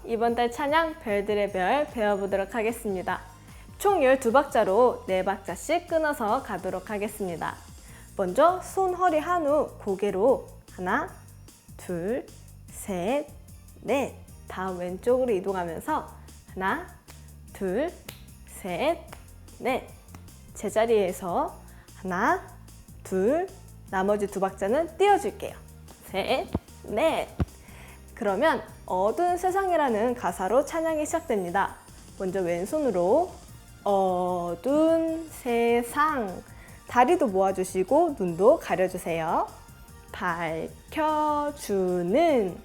이번 달 찬양 별들의 별 배워보도록 하겠습니다. 총 12박자로 4박자씩 끊어서 가도록 하겠습니다. 먼저 손, 허리, 한우, 고개로 하나, 둘, 셋, 넷. 다음 왼쪽으로 이동하면서 하나, 둘, 셋, 넷. 제자리에서 하나, 둘, 나머지 2박자는 띄워줄게요. 셋, 넷. 그러면 어두운 세상이라는 가사로 찬양이 시작됩니다. 먼저 왼손으로 어두운 세상. 다리도 모아주시고 눈도 가려주세요. 밝혀주는.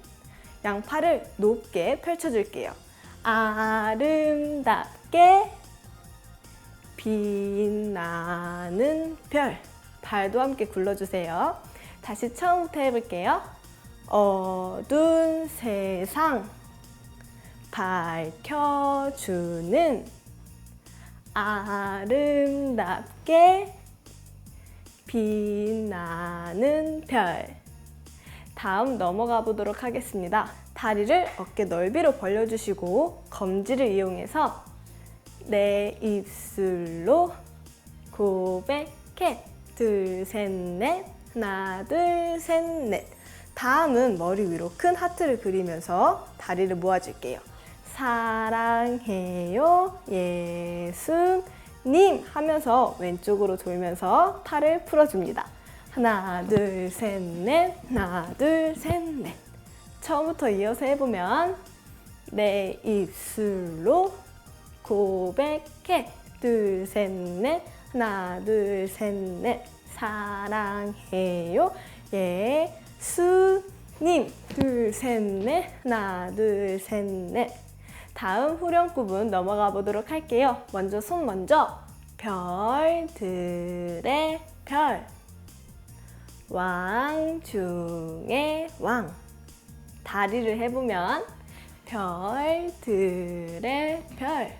양팔을 높게 펼쳐줄게요. 아름답게 빛나는 별. 발도 함께 굴러주세요. 다시 처음부터 해볼게요. 어두운 세상 밝혀주는 아름답게 빛나는 별. 다음 넘어가 보도록 하겠습니다. 다리를 어깨 넓이로 벌려주시고 검지를 이용해서 내 입술로 고백해. 둘, 셋, 넷. 하나, 둘, 셋, 넷. 다음은 머리 위로 큰 하트를 그리면서 다리를 모아줄게요. 사랑해요 예수님 하면서 왼쪽으로 돌면서 팔을 풀어줍니다. 하나, 둘, 셋, 넷. 하나, 둘, 셋, 넷. 처음부터 이어서 해보면 내 입술로 고백해. 둘, 셋, 넷. 하나, 둘, 셋, 넷. 사랑해요 예수님. 둘, 셋, 넷. 하나, 둘, 셋, 넷. 다음 후렴구분 넘어가 보도록 할게요. 먼저 손 먼저. 별들의 별. 왕 중의 왕. 다리를 해보면 별들의 별.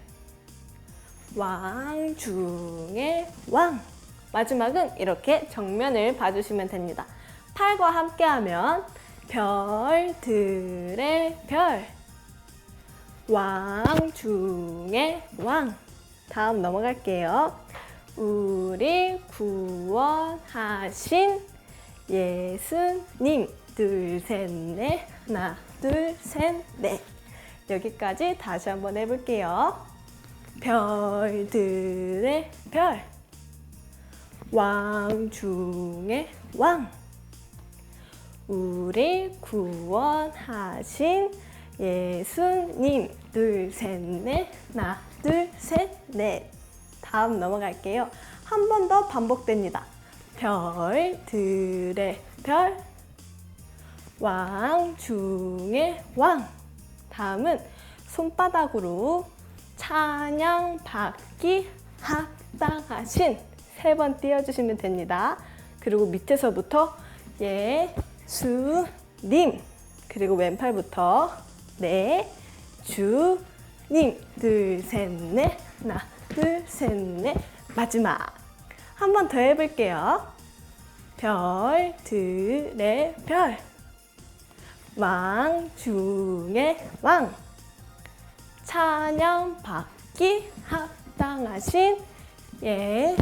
왕 중의 왕. 마지막은 이렇게 정면을 봐주시면 됩니다. 팔과 함께하면 별들의 별. 왕 중의 왕. 다음 넘어갈게요. 우리 구원하신 예수님. 둘, 셋, 넷. 하나, 둘, 셋, 넷. 여기까지 다시 한번 해볼게요. 별들의 별. 왕 중의 왕. 우리 구원하신 예수님. 둘, 셋, 넷. 하나, 둘, 셋, 넷. 다음 넘어갈게요. 한 번 더 반복됩니다. 별들의 별. 왕 중의 왕. 다음은 손바닥으로 찬양 받기 합당하신 3번 띄워주시면 됩니다. 그리고 밑에서부터 예수님. 그리고 왼팔부터 네 주님. 둘, 셋, 넷. 하나, 둘, 셋, 넷. 마지막. 한 번 더 해볼게요. 별들의 별. 왕 중의 왕. 찬양 받기 합당하신 예수님.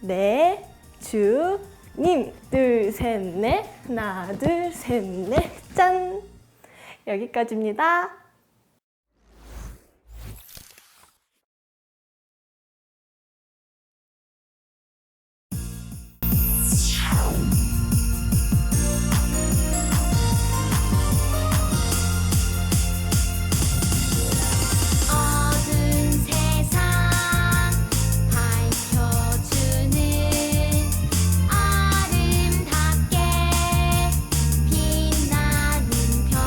네 주님. 둘, 셋, 넷. 하나, 둘, 셋, 넷. 짠! 여기까지입니다. 아름답게 빛나는 별.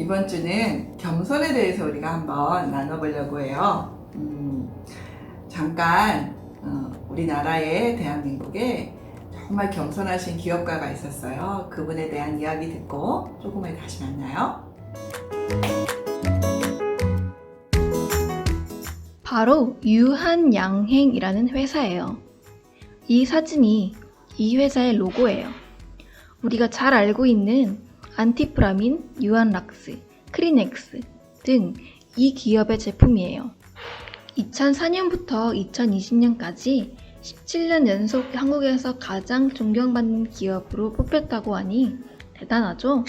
이번 주는 겸손에 대해서 우리가 한번 나눠보려고 해요. 잠깐 우리나라에 대한민국에 정말 겸손하신 기업가가 있었어요. 그분에 대한 이야기 듣고 조금 후에 다시 만나요. 바로 유한양행이라는 회사예요. 이 사진이 이 회사의 로고예요. 우리가 잘 알고 있는 안티프라민, 유한락스, 크리넥스 등 이 기업의 제품이에요. 2004년부터 2020년까지 17년 연속 한국에서 가장 존경받는 기업으로 뽑혔다고 하니 대단하죠?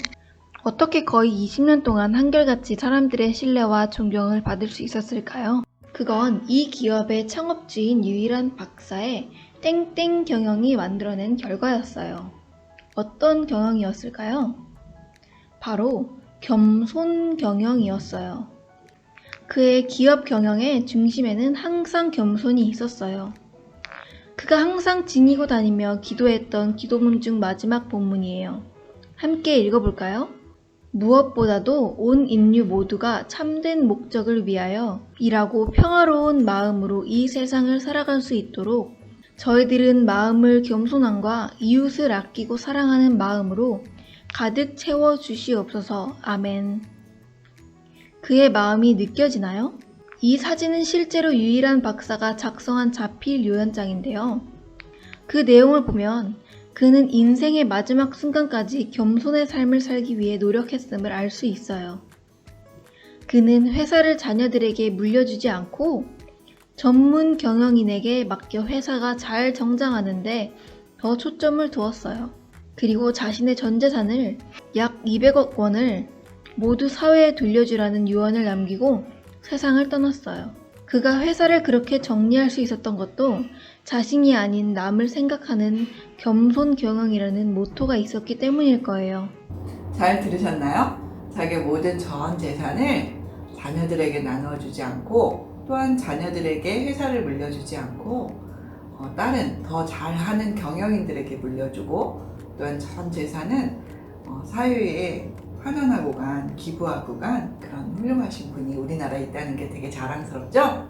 어떻게 거의 20년 동안 한결같이 사람들의 신뢰와 존경을 받을 수 있었을까요? 그건 이 기업의 창업주인 유일한 박사의 땡땡 경영이 만들어낸 결과였어요. 어떤 경영이었을까요? 바로 겸손 경영이었어요. 그의 기업 경영의 중심에는 항상 겸손이 있었어요. 그가 항상 지니고 다니며 기도했던 기도문 중 마지막 본문이에요. 함께 읽어볼까요? 무엇보다도 온 인류 모두가 참된 목적을 위하여 일하고 평화로운 마음으로 이 세상을 살아갈 수 있도록 저희들은 마음을 겸손함과 이웃을 아끼고 사랑하는 마음으로 가득 채워주시옵소서. 아멘. 그의 마음이 느껴지나요? 이 사진은 실제로 유일한 박사가 작성한 자필 요연장인데요. 그 내용을 보면 그는 인생의 마지막 순간까지 겸손의 삶을 살기 위해 노력했음을 알 수 있어요. 그는 회사를 자녀들에게 물려주지 않고 전문 경영인에게 맡겨 회사가 잘 정장하는데 더 초점을 두었어요. 그리고 자신의 전 재산을 약 200억 원을 모두 사회에 돌려주라는 유언을 남기고 세상을 떠났어요. 그가 회사를 그렇게 정리할 수 있었던 것도 자신이 아닌 남을 생각하는 겸손 경영이라는 모토가 있었기 때문일 거예요. 잘 들으셨나요? 자기의 모든 전 재산을 자녀들에게 나눠주지 않고 또한 자녀들에게 회사를 물려주지 않고 다른 더 잘하는 경영인들에게 물려주고 또한 전 재산은 사회에 환원하고 간, 기부하고 간 그런 훌륭하신 분이 우리나라에 있다는 게 되게 자랑스럽죠?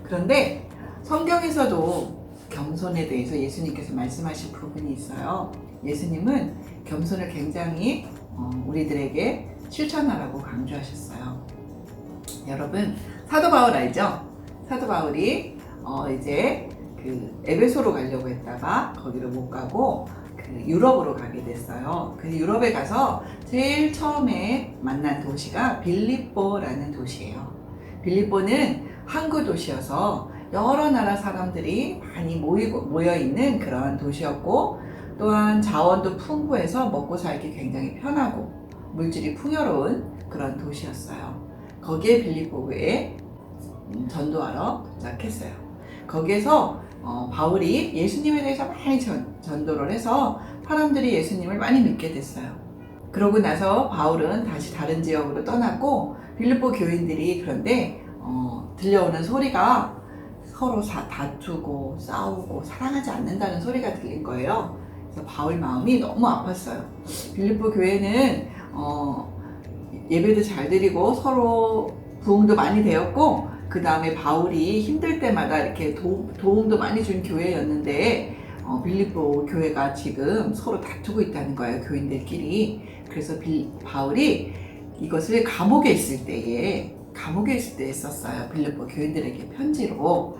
그런데 성경에서도 겸손에 대해서 예수님께서 말씀하신 부분이 있어요. 예수님은 겸손을 굉장히 우리들에게 실천하라고 강조하셨어요. 여러분, 사도 바울 알죠? 사도 바울이 이제 그 에베소로 가려고 했다가 거기를 못 가고 유럽으로 가게 됐어요. 그 유럽에 가서 제일 처음에 만난 도시가 빌립보라는 도시예요. 빌립보는 항구 도시여서 여러 나라 사람들이 많이 모여 있는 그런 도시였고 또한 자원도 풍부해서 먹고 살기 굉장히 편하고 물질이 풍요로운 그런 도시였어요. 거기에 빌립보에 전도하러 도착했어요. 거기에서 바울이 예수님에 대해서 많이 전도를 해서 사람들이 예수님을 많이 믿게 됐어요. 그러고 나서 바울은 다시 다른 지역으로 떠났고 빌립보 교인들이 그런데 들려오는 소리가 서로 다투고 싸우고 사랑하지 않는다는 소리가 들린 거예요. 그래서 바울 마음이 너무 아팠어요. 빌립보 교회는 예배도 잘 드리고 서로 부흥도 많이 되었고 그 다음에 바울이 힘들 때마다 이렇게 도움도 많이 준 교회였는데 빌립보 교회가 지금 서로 다투고 있다는 거예요, 교인들끼리. 그래서 바울이 이것을 감옥에 있을 때에 썼어요. 빌립보 교인들에게 편지로.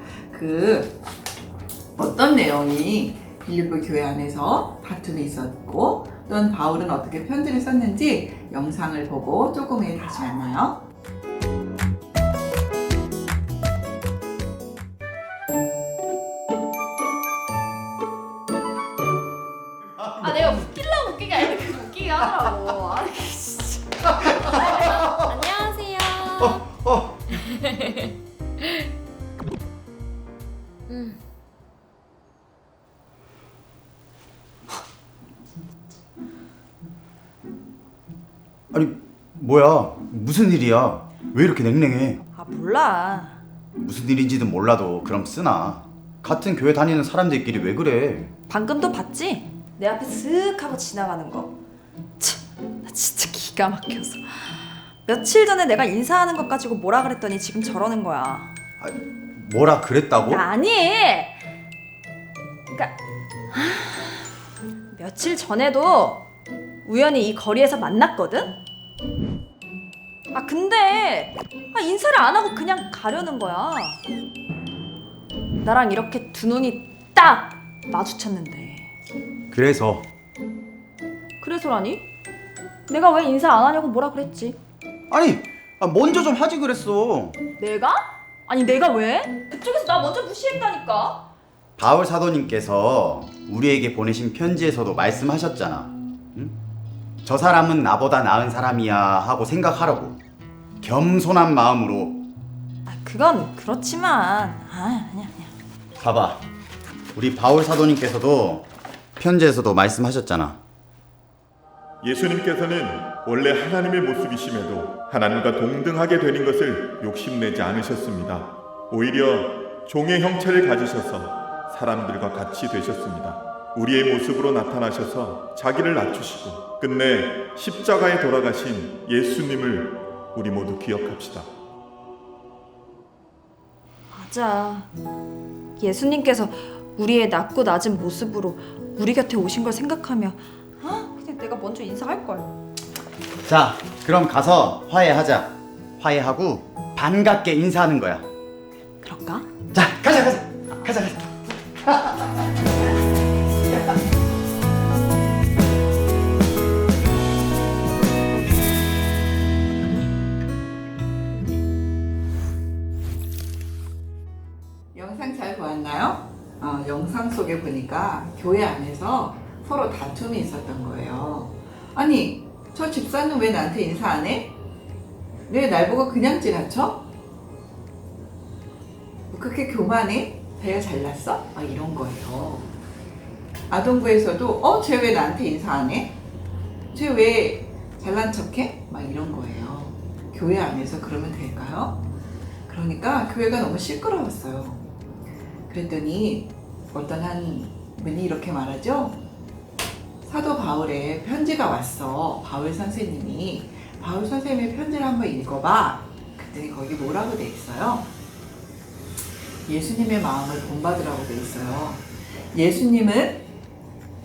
어떤 내용이 빌립보 교회 안에서 다툼이 있었고 또한 바울은 어떻게 편지를 썼는지 영상을 보고 조금 후에 다시 만나요. 내가 웃기려고 웃기게 아니라 그냥 웃기게 하더라고. 아니 진짜. 안녕하세요. 아니 뭐야, 무슨 일이야? 왜 이렇게 냉랭해? 몰라. 무슨 일인지는 몰라도 그럼 쓰나. 같은 교회 다니는 사람들끼리 왜 그래? 방금도 봤지? 내 앞에 슥 하고 지나가는 거. 참, 나 진짜 기가 막혀서. 며칠 전에 내가 인사하는 것 가지고 뭐라 그랬더니 지금 저러는 거야. 뭐라 그랬다고? 아니! 그러니까 며칠 전에도 우연히 이 거리에서 만났거든? 근데 인사를 안 하고 그냥 가려는 거야. 나랑 이렇게 두 눈이 딱 마주쳤는데. 그래서라니? 내가 왜 인사 안 하냐고 뭐라 그랬지? 아니 먼저 좀 하지 그랬어. 내가? 아니 내가 왜? 그쪽에서 나 먼저 무시했다니까. 바울 사도님께서 우리에게 보내신 편지에서도 말씀하셨잖아. 응? 저 사람은 나보다 나은 사람이야 하고 생각하라고. 겸손한 마음으로. 그건 그렇지만 아니야. 봐봐, 우리 바울 사도님께서도 편지에서도 말씀하셨잖아. 예수님께서는 원래 하나님의 모습이심에도 하나님과 동등하게 되는 것을 욕심내지 않으셨습니다. 오히려 종의 형체를 가지셔서 사람들과 같이 되셨습니다. 우리의 모습으로 나타나셔서 자기를 낮추시고 끝내 십자가에 돌아가신 예수님을 우리 모두 기억합시다. 맞아. 예수님께서 우리의 낮고 낮은 모습으로 우리 곁에 오신 걸 생각하며 그냥 내가 먼저 인사할 걸. 자, 그럼 가서 화해하자. 화해하고 반갑게 인사하는 거야. 그럴까? 자, 가자. 영상 잘 보았나요? 영상 속에 보니까 교회 안에서 서로 다툼이 있었던 거예요. 아니, 저 집사는 왜 나한테 인사 안 해? 왜 날 보고 그냥 지나쳐? 그렇게 교만해? 배가 잘났어? 이런 거예요. 아동부에서도 쟤 왜 나한테 인사 안 해? 쟤 왜 잘난 척해? 이런 거예요. 교회 안에서 그러면 될까요? 그러니까 교회가 너무 시끄러웠어요. 그랬더니 어떤 한 분이 이렇게 말하죠. 사도 바울의 편지가 왔어. 바울 선생님의 편지를 한번 읽어봐. 그랬더니 거기 뭐라고 돼 있어요? 예수님의 마음을 본받으라고 돼 있어요. 예수님은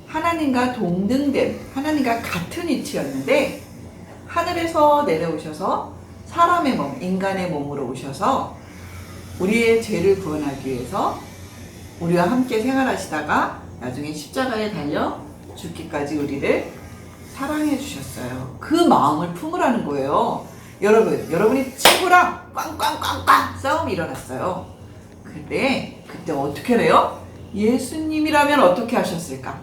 하나님과 동등됨, 하나님과 같은 위치였는데 하늘에서 내려오셔서 사람의 몸, 인간의 몸으로 오셔서 우리의 죄를 구원하기 위해서 우리와 함께 생활하시다가 나중에 십자가에 달려 죽기까지 우리를 사랑해 주셨어요. 그 마음을 품으라는 거예요. 여러분이 친구랑 꽝꽝꽝꽝 싸움이 일어났어요. 그때 어떻게 해요? 예수님이라면 어떻게 하셨을까?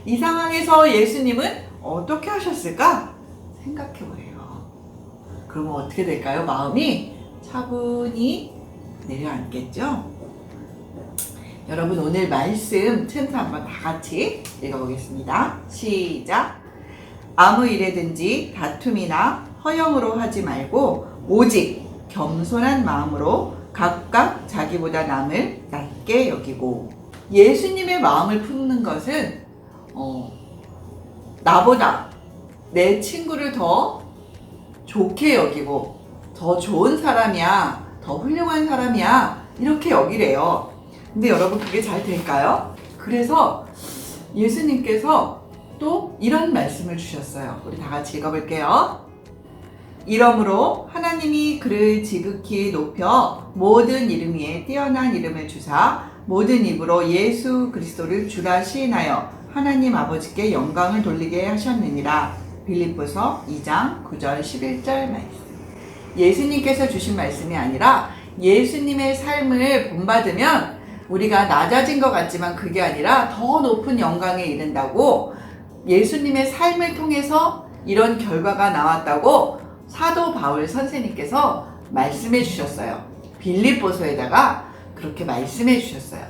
이 상황에서 예수님은 어떻게 하셨을까? 생각해 보래요. 그러면 어떻게 될까요? 마음이 차분히 내려앉겠죠? 여러분 오늘 말씀 틈새 한번 다 같이 읽어보겠습니다. 시작! 아무 일에든지 다툼이나 허영으로 하지 말고 오직 겸손한 마음으로 각각 자기보다 남을 낮게 여기고. 예수님의 마음을 품는 것은 나보다 내 친구를 더 좋게 여기고 더 좋은 사람이야, 더 훌륭한 사람이야 이렇게 여기래요. 근데 여러분 그게 잘 될까요? 그래서 예수님께서 또 이런 말씀을 주셨어요. 우리 다 같이 읽어볼게요. 이러므로 하나님이 그를 지극히 높여 모든 이름 위에 뛰어난 이름을 주사 모든 입으로 예수 그리스도를 주라 시인하여 하나님 아버지께 영광을 돌리게 하셨느니라. 빌립보서 2장 9절 11절 말씀. 예수님께서 주신 말씀이 아니라 예수님의 삶을 본받으면 우리가 낮아진 것 같지만 그게 아니라 더 높은 영광에 이른다고, 예수님의 삶을 통해서 이런 결과가 나왔다고 사도 바울 선생님께서 말씀해 주셨어요. 빌립보서에다가 그렇게 말씀해 주셨어요.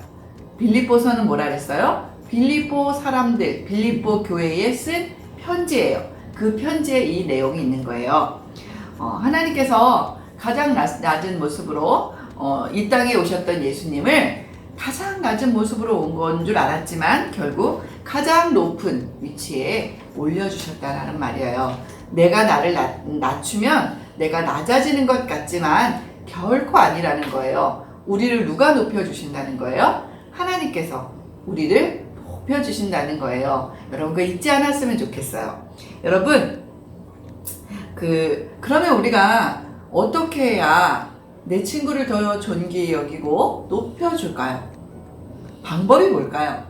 빌립보서는 뭐라 그랬어요? 빌립보 사람들, 빌립보 교회에 쓴 편지예요. 그 편지에 이 내용이 있는 거예요. 하나님께서 가장 낮은 모습으로 이 땅에 오셨던 예수님을 가장 낮은 모습으로 온 건 줄 알았지만 결국 가장 높은 위치에 올려주셨다는 말이에요. 내가 나를 낮추면 내가 낮아지는 것 같지만 결코 아니라는 거예요. 우리를 누가 높여주신다는 거예요? 하나님께서 우리를 높여주신다는 거예요. 여러분, 그거 잊지 않았으면 좋겠어요. 여러분, 그러면 우리가 어떻게 해야 내 친구를 더 존귀히 여기고 높여줄까요? 방법이 뭘까요?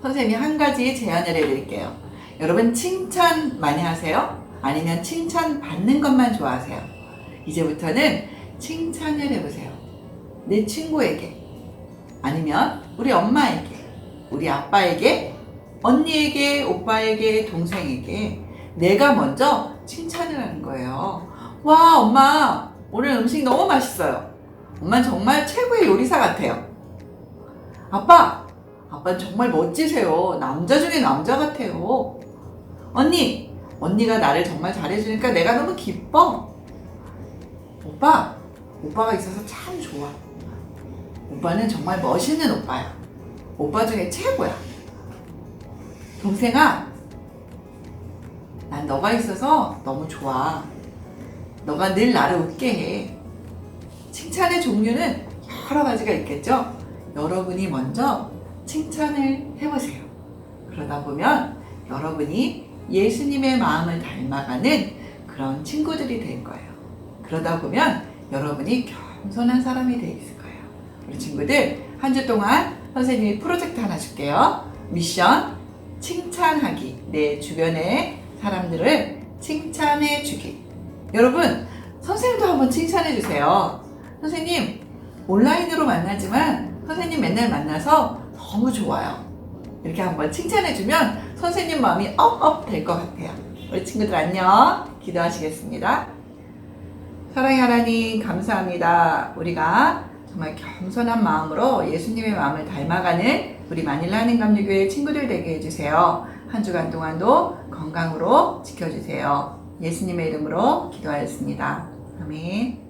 선생님이 한 가지 제안을 해드릴게요. 여러분, 칭찬 많이 하세요? 아니면 칭찬 받는 것만 좋아하세요? 이제부터는 칭찬을 해보세요. 내 친구에게, 아니면 우리 엄마에게, 우리 아빠에게, 언니에게, 오빠에게, 동생에게 내가 먼저 칭찬을 하는 거예요. 와, 엄마 오늘 음식 너무 맛있어요. 엄마는 정말 최고의 요리사 같아요. 아빠는 정말 멋지세요. 남자 중에 남자 같아요. 언니가 나를 정말 잘해주니까 내가 너무 기뻐. 오빠가 있어서 참 좋아. 오빠는 정말 멋있는 오빠야. 오빠 중에 최고야. 동생아, 난 너가 있어서 너무 좋아. 너가 늘 나를 웃게 해. 칭찬의 종류는 여러 가지가 있겠죠? 여러분이 먼저 칭찬을 해보세요. 그러다 보면 여러분이 예수님의 마음을 닮아가는 그런 친구들이 될 거예요. 그러다 보면 여러분이 겸손한 사람이 돼 있을 거예요. 우리 친구들, 한 주 동안 선생님이 프로젝트 하나 줄게요. 미션, 칭찬하기. 내 주변의 사람들을 칭찬해 주기. 여러분, 선생님도 한번 칭찬해 주세요. 선생님, 온라인으로 만나지만 선생님 맨날 만나서 너무 좋아요. 이렇게 한번 칭찬해 주면 선생님 마음이 업업 될 것 같아요. 우리 친구들 안녕. 기도하시겠습니다. 사랑의 하나님, 감사합니다. 우리가 정말 겸손한 마음으로 예수님의 마음을 닮아가는 우리 마닐라 한인감리교회 친구들 되게 해주세요. 한 주간 동안도 건강으로 지켜주세요. 예수님의 이름으로 기도하였습니다. 아멘.